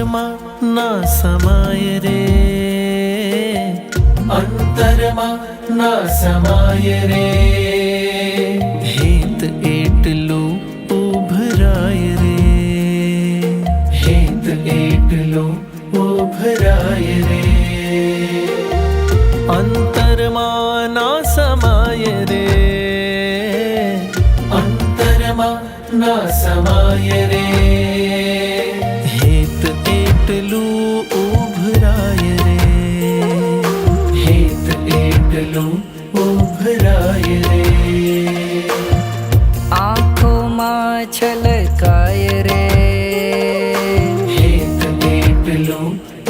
અંતરમાં ના સમાય રે, અંતરમાં ના સમાય રે, હેત એટલું ઉભરાય રે, હેત એટલું ઉભરાય રે, અંતરમાં ના સમાય રે, અંતરમાં ના સમાય રે, હેત એટલું ઉભરાય રે, હેત એટલું ઉભરાય રે, આંખોમાં છલકાય રે, હેત એટલું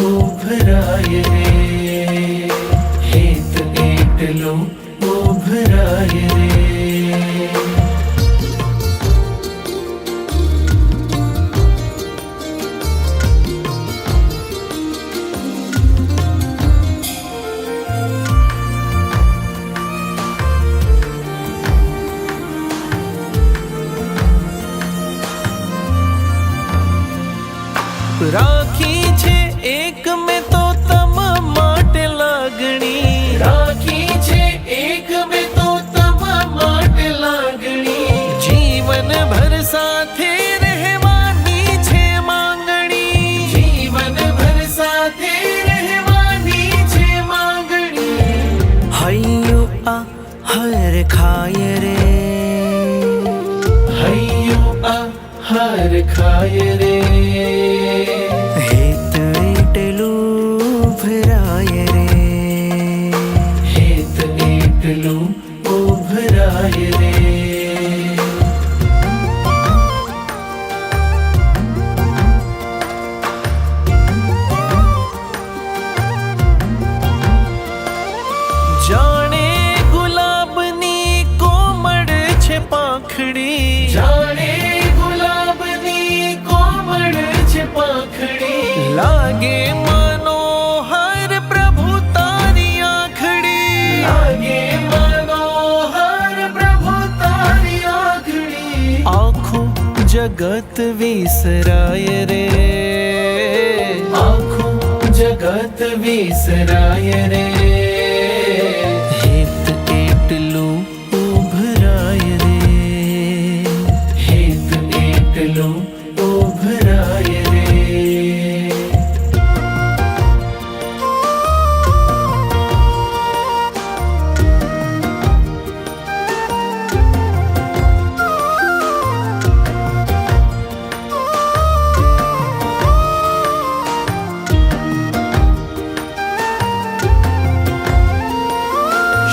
ઉભરાય રે, હેત એટલું ઉભરાય રે. રાખી છે એક મેં તો તમ માટે લાગણી, રાખી છે એક મેં તો તમ માટે લાગણી, જીવન ભર સાથે રહેવાની છે માંગણી, જીવન ભર સાથે રહેવાની છે માંગણી, હૈયું આ હર ખાય રે, હૈયું આ હર ખાય રે, હેત એટલું ઉભરાય રે, હેત એટલું ઉભરાય રે. જાણે ગુલાબની કોમળ છે પાંખડી, જાણે ગુલાબની કોમળ છે પાંખડી, લાગે મનોહર પ્રભુ તારી આંખડી, લાગે મનોહર પ્રભુ તારી આંખડી, આખું જગત વિસરાય રે, આખું જગત વિસરાય રે, હેત એટલું ઉભરાય રે, હેત એટલું ઉભરાય રે.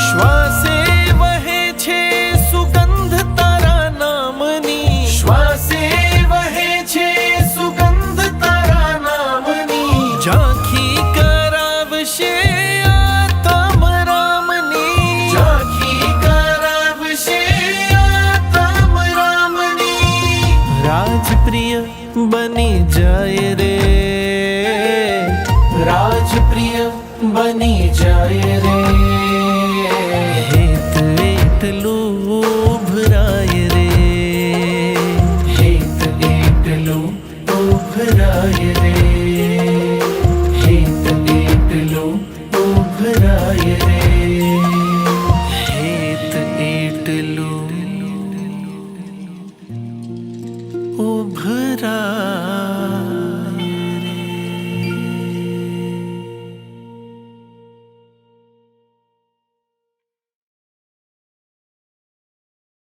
શ્વાસે વહે છે સુગંધ તારા નામની, શ્વાસે વહે છે સુગંધ તારા નામની, ઝાંખી કરાવશે આત્મ રામની, ઝાંખી કરાવશે આત્મ રામની, રાજપ્રિય બની જાય રે, રાજપ્રિય બની જાય રે, હેત એટલું ઉભરાય રે, હેત એટલું ઉભરાય રે, હેત એટલું ઉભરાય રે, હેત એટલું ઉભરાય.